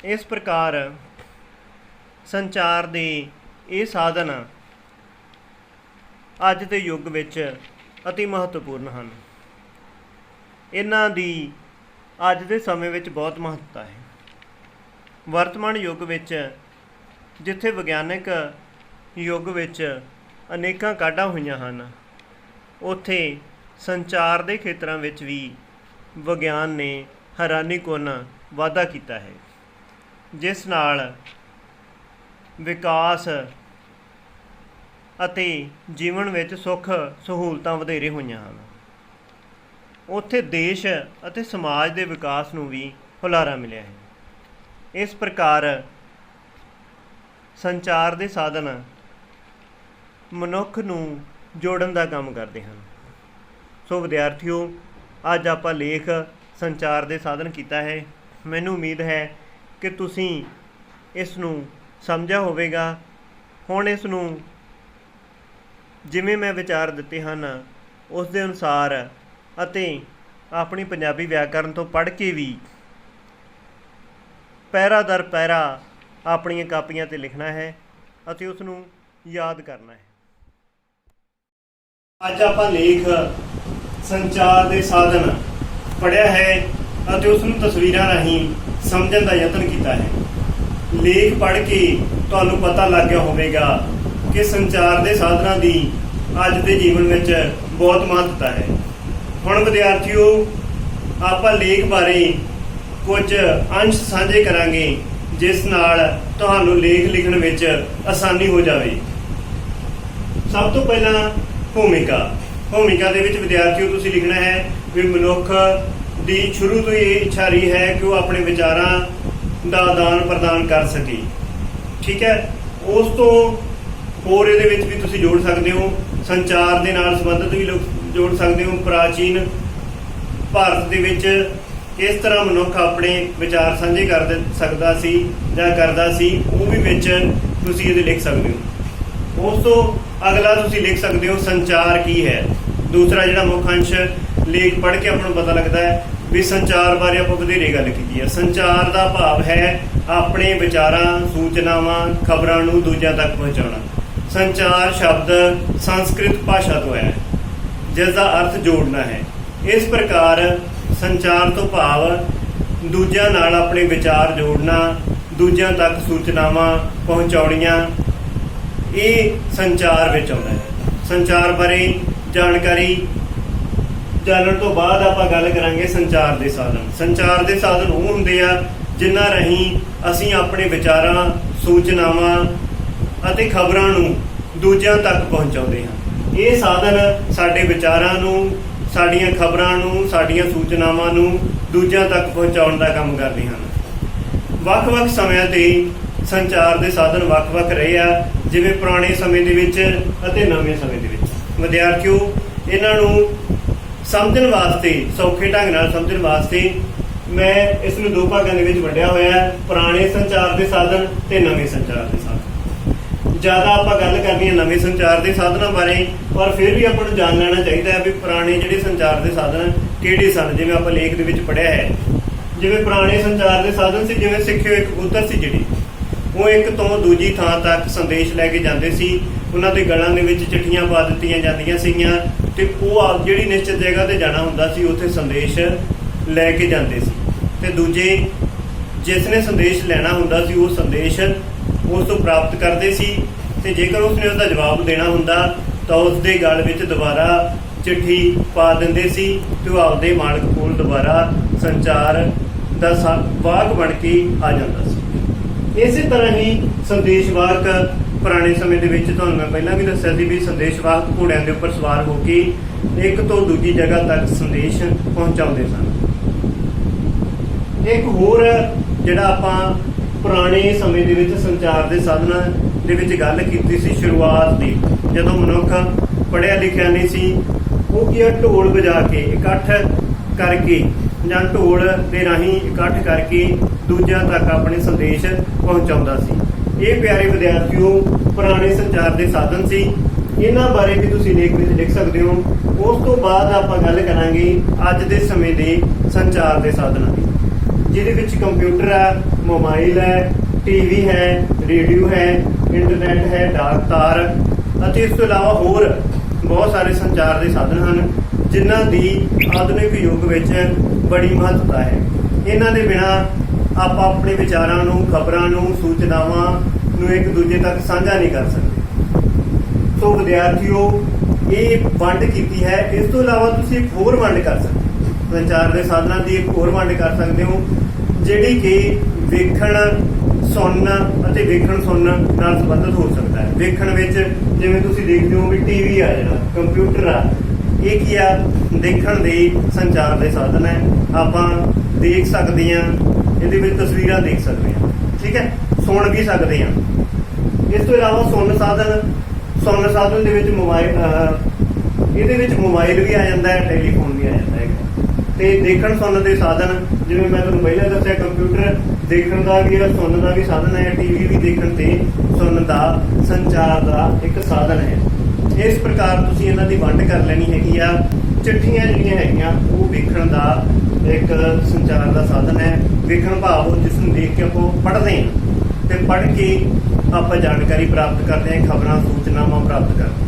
ਇਸ ਪ੍ਰਕਾਰ ਸੰਚਾਰ ਦੇ ਇਹ ਸਾਧਨ ਅੱਜ ਦੇ ਯੁੱਗ ਵਿੱਚ ਅਤੀ ਮਹੱਤਵਪੂਰਨ ਹਨ। ਇਹਨਾਂ ਦੀ ਅੱਜ ਦੇ ਸਮੇਂ ਵਿੱਚ ਬਹੁਤ ਮਹੱਤਤਾ ਹੈ। ਵਰਤਮਾਨ ਯੁੱਗ ਵਿੱਚ ਜਿੱਥੇ ਵਿਗਿਆਨਕ ਯੁੱਗ ਵਿੱਚ ਅਨੇਕਾਂ ਕਾਢਾਂ ਹੋਈਆਂ ਹਨ, ਉੱਥੇ ਸੰਚਾਰ ਦੇ ਖੇਤਰਾਂ ਵਿੱਚ ਵੀ ਵਿਗਿਆਨ ਨੇ ਹੈਰਾਨੀਕੁੰਨ ਵਾਧਾ ਕੀਤਾ ਹੈ, ਜਿਸ ਨਾਲ ਵਿਕਾਸ ਅਤੇ ਜੀਵਨ ਵਿੱਚ ਸੁੱਖ ਸਹੂਲਤਾਂ ਵਧੇਰੇ ਹੋਈਆਂ ਹਨ। ਉੱਥੇ ਦੇਸ਼ ਅਤੇ ਸਮਾਜ ਦੇ ਵਿਕਾਸ ਨੂੰ ਵੀ ਹੁਲਾਰਾ ਮਿਲਿਆ ਹੈ। ਇਸ ਪ੍ਰਕਾਰ ਸੰਚਾਰ ਦੇ ਸਾਧਨ ਮਨੁੱਖ ਨੂੰ ਜੋੜਨ ਦਾ ਕੰਮ ਕਰਦੇ ਹਨ। ਸੋ ਵਿਦਿਆਰਥੀਓ, ਅੱਜ ਆਪਾਂ ਲੇਖ ਸੰਚਾਰ ਦੇ ਸਾਧਨ ਕੀਤਾ ਹੈ। ਮੈਨੂੰ ਉਮੀਦ ਹੈ ਕਿ ਤੁਸੀਂ ਇਸ ਨੂੰ ਸਮਝਿਆ ਹੋਵੇਗਾ। ਹੁਣ ਇਸ ਨੂੰ ਜਿਵੇਂ ਮੈਂ ਵਿਚਾਰ ਦਿੱਤੇ ਹਨ ਉਸ ਦੇ ਅਨੁਸਾਰ ਅਤੇ ਆਪਣੀ ਪੰਜਾਬੀ ਵਿਆਕਰਨ ਤੋਂ ਪੜ੍ਹ ਕੇ ਵੀ ਪੈਰਾ ਦਰ ਪੈਰਾ ਆਪਣੀਆਂ ਕਾਪੀਆਂ 'ਤੇ ਲਿਖਣਾ ਹੈ ਅਤੇ ਉਸ ਨੂੰ ਯਾਦ ਕਰਨਾ ਹੈ। ਅੱਜ ਆਪਾਂ ਲੇਖ ਸੰਚਾਰ ਦੇ ਸਾਧਨ ਪੜ੍ਹਿਆ ਹੈ ਅਤੇ ਉਸ ਨੂੰ ਤਸਵੀਰਾਂ ਰਾਹੀਂ ਸਮਝਣ ਦਾ ਯਤਨ ਕੀਤਾ ਹੈ। ਲੇਖ ਪੜ੍ਹ ਕੇ ਤੁਹਾਨੂੰ ਪਤਾ ਲੱਗ ਗਿਆ ਹੋਵੇਗਾ ਕਿ ਸੰਚਾਰ ਦੇ ਸਾਧਨਾਂ ਦੀ ਅੱਜ ਦੇ ਜੀਵਨ ਵਿੱਚ ਬਹੁਤ ਮਹੱਤਤਾ ਹੈ। ਹੁਣ ਵਿਦਿਆਰਥੀਓ, ਆਪਾਂ ਲੇਖ ਬਾਰੇ ਕੁਝ ਅੰਸ਼ ਸਾਂਝੇ ਕਰਾਂਗੇ ਜਿਸ ਨਾਲ ਤੁਹਾਨੂੰ ਲੇਖ ਲਿਖਣ ਵਿੱਚ ਆਸਾਨੀ ਹੋ ਜਾਵੇ। ਸਭ ਤੋਂ ਪਹਿਲਾਂ ਭੂਮਿਕਾ ਦੇ ਵਿੱਚ ਵਿਦਿਆਰਥੀਓ ਤੁਸੀਂ ਲਿਖਣਾ ਹੈ ਵੀ ਮਨੁੱਖ ਦੀ ਸ਼ੁਰੂ ਤੋਂ ਇਹ ਇੱਛਾ ਰਹੀ ਹੈ ਕਿ ਉਹ ਆਪਣੇ ਵਿਚਾਰਾਂ ਦਾ ਆਦਾਨ ਪ੍ਰਦਾਨ ਕਰ ਸਕੇ। ਠੀਕ ਹੈ। ਉਸ ਤੋਂ ਹੋਰ ਇਹਦੇ ਵਿੱਚ ਵੀ ਤੁਸੀਂ ਜੋੜ ਸਕਦੇ ਹੋ, ਸੰਚਾਰ ਦੇ ਨਾਲ ਸੰਬੰਧਿਤ ਵੀ ਜੋੜ ਸਕਦੇ ਹੋ। ਪ੍ਰਾਚੀਨ ਭਾਰਤ ਦੇ ਵਿੱਚ ਕਿਸ ਤਰ੍ਹਾਂ ਮਨੁੱਖ ਆਪਣੇ ਵਿਚਾਰ ਸਾਂਝੇ ਕਰ ਸਕਦਾ ਸੀ ਜਾਂ ਕਰਦਾ ਸੀ, ਉਹ ਵੀ ਵਿੱਚ ਤੁਸੀਂ ਇਹਦੇ ਲਿਖ ਸਕਦੇ ਹੋ। ਉਸ ਤੋਂ ਅਗਲਾ ਤੁਸੀਂ ਲਿਖ ਸਕਦੇ ਹੋ ਸੰਚਾਰ ਕੀ ਹੈ। ਦੂਸਰਾ ਜਿਹੜਾ ਮੁੱਖ ਅੰਸ਼ ਲੇਖ ਪੜ੍ਹ ਕੇ ਆਪਾਂ ਨੂੰ ਪਤਾ ਲੱਗਦਾ ਹੈ ਵੀ ਸੰਚਾਰ ਬਾਰੇ ਆਪਾਂ ਵਧੇਰੇ ਗੱਲ ਕੀਤੀ ਹੈ। ਸੰਚਾਰ ਦਾ ਭਾਵ ਹੈ ਆਪਣੇ ਵਿਚਾਰਾਂ, ਸੂਚਨਾਵਾਂ, ਖਬਰਾਂ ਨੂੰ ਦੂਜਿਆਂ ਤੱਕ ਪਹੁੰਚਾਉਣਾ। ਸੰਚਾਰ ਸ਼ਬਦ ਸੰਸਕ੍ਰਿਤ ਭਾਸ਼ਾ ਤੋਂ ਹੈ ਜਿਸ ਦਾ ਅਰਥ ਜੋੜਨਾ ਹੈ। ਇਸ ਪ੍ਰਕਾਰ ਸੰਚਾਰ ਤੋਂ ਭਾਵ ਦੂਜਿਆਂ ਨਾਲ ਆਪਣੇ ਵਿਚਾਰ ਜੋੜਨਾ, ਦੂਜਿਆਂ ਤੱਕ ਸੂਚਨਾਵਾਂ ਪਹੁੰਚਾਉਣੀਆਂ, ਇਹ ਸੰਚਾਰ ਵਿੱਚ ਆਉਂਦਾ ਹੈ। ਸੰਚਾਰ ਬਾਰੇ ਜਾਣਕਾਰੀ ਜਾਣਨ ਤੋਂ ਬਾਅਦ ਆਪਾਂ ਗੱਲ ਕਰਾਂਗੇ ਸੰਚਾਰ ਦੇ ਸਾਧਨ। ਸੰਚਾਰ ਦੇ ਸਾਧਨ ਉਹ ਹੁੰਦੇ ਆ ਜਿਨ੍ਹਾਂ ਰਾਹੀਂ ਅਸੀਂ ਆਪਣੇ ਵਿਚਾਰਾਂ, ਸੂਚਨਾਵਾਂ ਅਤੇ ਖਬਰਾਂ ਨੂੰ ਦੂਜਿਆਂ ਤੱਕ ਪਹੁੰਚਾਉਂਦੇ ਹਾਂ। ਇਹ ਸਾਧਨ ਸਾਡੇ ਵਿਚਾਰਾਂ ਨੂੰ, ਸਾਡੀਆਂ ਖਬਰਾਂ ਨੂੰ, ਸਾਡੀਆਂ ਸੂਚਨਾਵਾਂ ਨੂੰ ਦੂਜਿਆਂ ਤੱਕ ਪਹੁੰਚਾਉਣ ਦਾ ਕੰਮ ਕਰਦੇ ਹਨ। ਵੱਖ-ਵੱਖ ਸਮਿਆਂ 'ਤੇ ਸੰਚਾਰ ਦੇ ਸਾਧਨ ਵੱਖ-ਵੱਖ ਰਹੇ ਆ, ਜਿਵੇਂ ਪੁਰਾਣੇ ਸਮੇਂ ਦੇ ਵਿੱਚ ਅਤੇ ਨਵੇਂ ਸਮੇਂ ਦੇ ਵਿੱਚ। ਵਿਦਿਆਰਥੀਓ, ਇਹਨਾਂ ਨੂੰ ਸਮਝਣ ਵਾਸਤੇ, ਸੌਖੇ ਢੰਗ ਨਾਲ ਸਮਝਣ ਵਾਸਤੇ ਮੈਂ ਇਸ ਨੂੰ ਦੋ ਭਾਗਾਂ ਦੇ ਵਿੱਚ ਵੰਡਿਆ ਹੋਇਆ ਹੈ, ਪੁਰਾਣੇ ਸੰਚਾਰ ਦੇ ਸਾਧਨ ਤੇ ਨਵੇਂ ਸੰਚਾਰ ਦੇ ਸਾਧਨ। ਜ਼ਿਆਦਾ ਆਪਾਂ ਗੱਲ ਕਰਨੀ ਹੈ ਨਵੇਂ ਸੰਚਾਰ ਦੇ ਸਾਧਨਾਂ ਬਾਰੇ, ਪਰ ਫਿਰ ਵੀ ਆਪਾਂ ਨੂੰ ਜਾਣ ਲੈਣਾ ਚਾਹੀਦਾ ਹੈ ਵੀ ਪੁਰਾਣੇ ਜਿਹੜੇ ਸੰਚਾਰ ਦੇ ਸਾਧਨ ਕਿਹੜੇ ਸਨ। ਜਿਵੇਂ ਆਪਾਂ ਲੇਖ ਦੇ ਵਿੱਚ ਪੜ੍ਹਿਆ ਹੈ, ਜਿਵੇਂ ਪੁਰਾਣੇ ਸੰਚਾਰ ਦੇ ਸਾਧਨ ਸੀ, ਜਿਵੇਂ ਸਿੱਖਿਓ ਇੱਕ ਕਬੂਤਰ ਸੀ ਜਿਹੜੀ, ਉਹ ਇੱਕ ਤੋਂ ਦੂਜੀ ਥਾਂ ਤੱਕ ਸੰਦੇਸ਼ ਲੈ ਕੇ ਜਾਂਦੇ ਸੀ। ਉਹਨਾਂ ਦੇ ਗਲਾਂ ਦੇ ਵਿੱਚ ਚਿੱਠੀਆਂ ਪਾ ਦਿੱਤੀਆਂ ਜਾਂਦੀਆਂ ਸੀਗੀਆਂ ਤੇ ਉਹ ਆਪ ਜਿਹੜੀ ਨਿਸ਼ਚਿਤ ਜਗ੍ਹਾ ਤੇ ਜਾਣਾ ਹੁੰਦਾ ਸੀ ਉੱਥੇ ਸੰਦੇਸ਼ ਲੈ ਕੇ ਜਾਂਦੇ ਸੀ, ਤੇ ਦੂਜੇ ਜਿਸ ਨੇ ਸੰਦੇਸ਼ ਲੈਣਾ ਹੁੰਦਾ ਸੀ ਉਹ ਸੰਦੇਸ਼ ਉਸ ਤੋਂ ਪ੍ਰਾਪਤ ਕਰਦੇ ਸੀ, ਤੇ ਜੇਕਰ ਉਸਨੇ ਉਸਦਾ ਜਵਾਬ ਦੇਣਾ ਹੁੰਦਾ ਤਾਂ ਉਸਦੇ ਗਲ ਵਿੱਚ ਦੁਬਾਰਾ ਚਿੱਠੀ ਪਾ ਦਿੰਦੇ ਸੀ ਤੇ ਉਹ ਆਪਦੇ ਮਾਲਕ ਕੋਲ ਦੁਬਾਰਾ ਸੰਚਾਰ ਦਾ ਵਾਹਕ ਬਣ ਕੇ ਆ ਜਾਂਦਾ ਸੀ। ਇਸੇ ਤਰ੍ਹਾਂ ਹੀ ਸੰਦੇਸ਼ਵਾਹਕ ਪੁਰਾਣੇ ਸਮੇਂ ਦੇ ਵਿੱਚ, ਤੁਹਾਨੂੰ ਮੈਂ ਪਹਿਲਾਂ ਵੀ ਦੱਸਿਆ ਸੀ ਵੀ ਸੰਦੇਸ਼ਵਾਹਕ ਘੋੜਿਆਂ ਦੇ ਉੱਪਰ ਸਵਾਰ ਹੋ ਕੇ ਇੱਕ ਤੋਂ ਦੂਜੀ ਜਗ੍ਹਾ ਤੱਕ ਸੰਦੇਸ਼ ਪਹੁੰਚਾਉਂਦੇ ਸਨ। ਇੱਕ ਹੋਰ ਜਿਹੜਾ ਆਪਾਂ ਪੁਰਾਣੇ ਸਮੇਂ ਦੇ ਵਿੱਚ ਸੰਚਾਰ ਦੇ ਸਾਧਨਾਂ ਦੇ ਵਿੱਚ ਗੱਲ ਕੀਤੀ ਸੀ ਸ਼ੁਰੂਆਤ ਦੀ, ਜਦੋਂ ਮਨੁੱਖ ਪੜ੍ਹਿਆ ਲਿਖਿਆ ਨਹੀਂ ਸੀ, ਉਹ ਕੀ ਢੋਲ ਵਜਾ ਕੇ ਇਕੱਠ ਕਰਕੇ ਜਾਂ ਢੋਲ ਦੇ ਰਾਹੀਂ ਇਕੱਠ ਕਰਕੇ ਦੂਜਿਆਂ ਤੱਕ ਆਪਣੇ ਸੰਦੇਸ਼ ਪਹੁੰਚਾਉਂਦਾ ਸੀ। ਇਹ ਪਿਆਰੇ ਵਿਦਿਆਰਥੀਓ ਪੁਰਾਣੇ ਸੰਚਾਰ ਦੇ ਸਾਧਨ ਸੀ। ਇਹਨਾਂ ਬਾਰੇ ਵੀ ਤੁਸੀਂ ਲੇਖ ਵਿੱਚ ਲਿਖ ਸਕਦੇ ਹੋ। ਉਸ ਤੋਂ ਬਾਅਦ ਆਪਾਂ ਗੱਲ ਕਰਾਂਗੇ ਅੱਜ ਦੇ ਸਮੇਂ ਦੇ ਸੰਚਾਰ ਦੇ ਸਾਧਨਾਂ ਦੀ, ਜਿਹਦੇ ਵਿੱਚ ਕੰਪਿਊਟਰ ਹੈ, ਮੋਬਾਈਲ ਹੈ, ਟੀਵੀ ਹੈ, ਰੇਡੀਓ ਹੈ, ਇੰਟਰਨੈਟ ਹੈ, ਡਾਕ ਤਾਰ ਅਤੇ ਇਸ ਤੋਂ ਇਲਾਵਾ ਹੋਰ ਬਹੁਤ ਸਾਰੇ ਸੰਚਾਰ ਦੇ ਸਾਧਨ ਹਨ ਜਿਨ੍ਹਾਂ ਦੀ ਆਧੁਨਿਕ ਯੁੱਗ ਵਿੱਚ ਬੜੀ ਮਹੱਤਤਾ ਹੈ। ਇਹਨਾਂ ਦੇ ਬਿਨਾਂ ਆਪਾਂ ਆਪਣੇ ਵਿਚਾਰਾਂ ਨੂੰ, ਖਬਰਾਂ ਨੂੰ, ਸੂਚਨਾਵਾਂ ਨੂੰ ਇੱਕ ਦੂਜੇ ਤੱਕ ਸਾਂਝਾ ਨਹੀਂ ਕਰ ਸਕਦੇ। ਸੋ ਵਿਦਿਆਰਥੀਓ, ਇਹ ਵੰਡ ਕੀਤੀ ਹੈ। ਇਸ ਤੋਂ ਇਲਾਵਾ ਤੁਸੀਂ ਇੱਕ ਹੋਰ ਵੰਡ ਕਰ ਸਕਦੇ ਹੋ, ਸੰਚਾਰ ਦੇ ਸਾਧਨਾਂ ਦੀ ਇੱਕ ਹੋਰ ਵੰਡ ਕਰ ਸਕਦੇ ਹੋ ਜਿਹੜੀ ਕਿ ਵੇਖਣ, ਸੁਣਨ ਅਤੇ ਵੇਖਣ ਸੁਣਨ ਨਾਲ ਸੰਬੰਧਿਤ ਹੋ ਸਕਦਾ ਹੈ। ਵੇਖਣ ਵਿੱਚ ਜਿਵੇਂ ਤੁਸੀਂ ਦੇਖਦੇ ਹੋ ਵੀ ਟੀਵੀ ਆ, ਜਿਹੜਾ ਕੰਪਿਊਟਰ ਆ, ਇਹ ਕੀ ਆ, ਦੇਖਣ ਦੇ ਸੰਚਾਰ ਦੇ ਸਾਧਨ ਹੈ। ਆਪਾਂ ਦੇਖ ਸਕਦੇ ਹਾਂ, ਇਹਦੇ ਵਿੱਚ ਤਸਵੀਰਾਂ ਦੇਖ ਸਕਦੇ ਹਾਂ, ਠੀਕ ਹੈ, ਸੁਣ ਵੀ ਸਕਦੇ ਹਾਂ। ਇਸ ਤੋਂ ਇਲਾਵਾ ਸੁਣਨ ਸਾਧਨ ਦੇ ਵਿੱਚ ਇਹਦੇ ਵਿੱਚ ਮੋਬਾਈਲ ਵੀ ਆ ਜਾਂਦਾ ਹੈ, ਟੈਲੀਫੋਨ ਵੀ ਆ ਜਾਂਦਾ ਹੈ। ਤੇ ਦੇਖਣ ਸੁਣਨ ਦੇ ਸਾਧਨ ਜਿਵੇਂ ਮੈਂ ਤੁਹਾਨੂੰ ਪਹਿਲਾਂ ਦੱਸਿਆ, ਕੰਪਿਊਟਰ ਦੇਖਣ ਦਾ ਵੀ ਹੈ, ਸੁਣਨ ਦਾ ਵੀ ਸਾਧਨ ਹੈ। ਟੀਵੀ ਵੀ ਦੇਖਣ ਤੇ ਸੁਣਨ ਦਾ ਸੰਚਾਰ ਦਾ ਇੱਕ ਸਾਧਨ ਹੈ। ਇਸ ਪ੍ਰਕਾਰ ਤੁਸੀਂ ਇਹਨਾਂ ਦੀ ਵੰਡ ਕਰ ਲੈਣੀ ਹੈਗੀ ਆ। ਚਿੱਠੀਆਂ ਜਿਹੜੀਆਂ ਹੈਗੀਆਂ ਉਹ ਵੇਖਣ ਦਾ ਇੱਕ ਸੰਚਾਰ ਦਾ ਸਾਧਨ ਹੈ। ਵੇਖਣ ਭਾਵ ਜਿਸ ਨੂੰ ਦੇਖ ਕੇ ਆਪਾਂ ਪੜ੍ਹਦੇ ਹਾਂ ਤੇ ਪੜ੍ਹ ਕੇ ਆਪਾਂ ਜਾਣਕਾਰੀ ਪ੍ਰਾਪਤ ਕਰਦੇ ਹਾਂ, ਖਬਰਾਂ ਸੂਚਨਾਵਾਂ ਪ੍ਰਾਪਤ ਕਰਦੇ ਹਾਂ।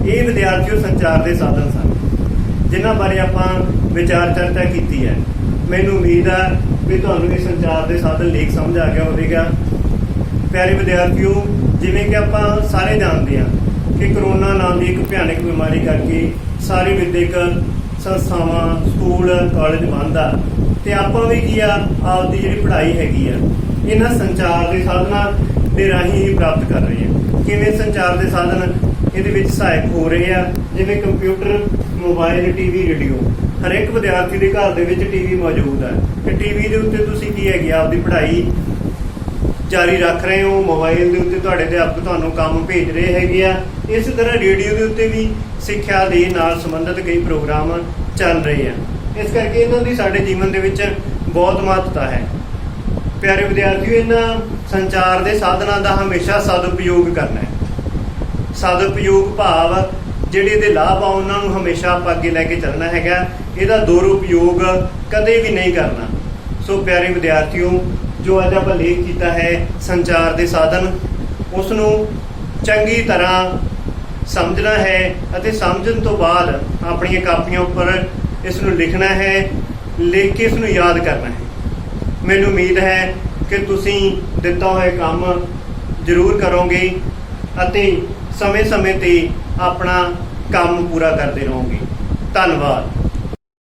ਇਹ ਵਿਦਿਆਰਥੀਓ ਸੰਚਾਰ ਦੇ ਸਾਧਨ ਸਨ ਜਿਨ੍ਹਾਂ ਬਾਰੇ ਆਪਾਂ ਵਿਚਾਰ ਚਰਚਾ ਕੀਤੀ ਹੈ। ਮੈਨੂੰ ਉਮੀਦ ਹੈ ਵੀ ਤੁਹਾਨੂੰ ਇਹ ਸੰਚਾਰ ਦੇ ਸਾਧਨ ਲੇਖ ਸਮਝ ਆ ਗਿਆ ਹੋਵੇਗਾ। ਪਿਆਰੇ ਵਿਦਿਆਰਥੀਓ, ਜਿਵੇਂ ਕਿ ਆਪਾਂ ਸਾਰੇ ਜਾਣਦੇ ਹਾਂ ਕਿ ਕਰੋਨਾ ਨਾਮ ਦੀ ਇੱਕ ਭਿਆਨਕ ਬਿਮਾਰੀ ਕਰਕੇ ਸਾਰੇ ਵਿਦਿਅਕ ਸੰਸਥਾਵਾਂ, ਸਕੂਲ, ਕਾਲਜ ਬੰਦ ਆ ਤੇ ਆਪਾਂ ਵੀ ਕੀ ਆ, ਆਪਦੀ ਜਿਹੜੀ ਪੜ੍ਹਾਈ ਹੈਗੀ ਆ ਇਹਨਾਂ ਸੰਚਾਰ ਦੇ ਸਾਧਨਾਂ ਦੇ ਰਾਹੀਂ ਹੀ ਪ੍ਰਾਪਤ ਕਰ ਰਹੇ ਹਾਂ। ਕਿਵੇਂ ਸੰਚਾਰ ਦੇ ਸਾਧਨ ਇਹਦੇ ਵਿੱਚ ਸਹਾਇਕ ਹੋ ਰਹੇ ਆ, ਜਿਵੇਂ ਕੰਪਿਊਟਰ, ਮੋਬਾਈਲ, ਟੀਵੀ, ਰੇਡੀਓ। ਹਰੇਕ ਵਿਦਿਆਰਥੀ ਦੇ ਘਰ ਦੇ ਵਿੱਚ ਟੀਵੀ ਮੌਜੂਦ ਹੈ ਤੇ ਟੀਵੀ ਦੇ ਉੱਤੇ ਤੁਸੀਂ ਕੀ ਹੈਗੀ ਆਪਦੀ ਪੜ੍ਹਾਈ ਜਾਰੀ ਰੱਖ ਰਹੇ ਹੋ। ਮੋਬਾਈਲ ਦੇ ਉੱਤੇ ਤੁਹਾਡੇ ਅਧਿਆਪਕ ਤੁਹਾਨੂੰ ਕੰਮ ਭੇਜ ਰਹੇ ਹੈਗੇ ਆ। ਇਸੇ ਤਰ੍ਹਾਂ ਰੇਡੀਓ ਦੇ ਉੱਤੇ ਵੀ ਸਿੱਖਿਆ ਦੇ ਨਾਲ ਸੰਬੰਧਿਤ ਕਈ ਪ੍ਰੋਗਰਾਮ ਚੱਲ ਰਹੇ ਆ। ਇਸ ਕਰਕੇ ਇਹਨਾਂ ਦੀ ਸਾਡੇ ਜੀਵਨ ਦੇ ਵਿੱਚ ਬਹੁਤ ਮਹੱਤਤਾ ਹੈ। ਪਿਆਰੇ ਵਿਦਿਆਰਥੀਓ, ਇਹਨਾਂ ਸੰਚਾਰ ਦੇ ਸਾਧਨਾਂ ਦਾ ਹਮੇਸ਼ਾ ਸਦਉਪਯੋਗ ਕਰਨਾ ਹੈ। ਸਦਉਪਯੋਗ ਭਾਵ ਜਿਹੜੇ ਇਹਦੇ ਲਾਭ ਆ ਉਹਨਾਂ ਨੂੰ ਹਮੇਸ਼ਾ ਆਪਾਂ ਅੱਗੇ ਲੈ ਕੇ ਚੱਲਣਾ ਹੈਗਾ। ਇਹਦਾ ਦੁਰਉਪਯੋਗ ਕਦੇ ਵੀ ਨਹੀਂ ਕਰਨਾ। ਸੋ ਪਿਆਰੇ ਵਿਦਿਆਰਥੀਓ, ਜੋ ਅੱਜ ਆਪਾਂ ਲੇਖ ਕੀਤਾ ਹੈ ਸੰਚਾਰ ਦੇ ਸਾਧਨ, ਉਸ ਨੂੰ ਚੰਗੀ ਤਰ੍ਹਾਂ ਸਮਝਣਾ ਹੈ ਅਤੇ ਸਮਝਣ ਤੋਂ ਬਾਅਦ ਆਪਣੀਆਂ ਕਾਪੀਆਂ ਉੱਪਰ ਇਸ ਨੂੰ ਲਿਖਣਾ ਹੈ, ਲਿਖ ਕੇ ਇਸ ਨੂੰ ਯਾਦ ਕਰਨਾ ਹੈ। ਮੈਨੂੰ ਉਮੀਦ ਹੈ ਕਿ ਤੁਸੀਂ ਦਿੱਤਾ ਹੋਇਆ ਕੰਮ ਜ਼ਰੂਰ ਕਰੋਗੇ ਅਤੇ ਸਮੇਂ-ਸਮੇਂ ਤੇ ਆਪਣਾ ਕੰਮ ਪੂਰਾ ਕਰਦੇ ਰਹੋਗੇ। ਧੰਨਵਾਦ।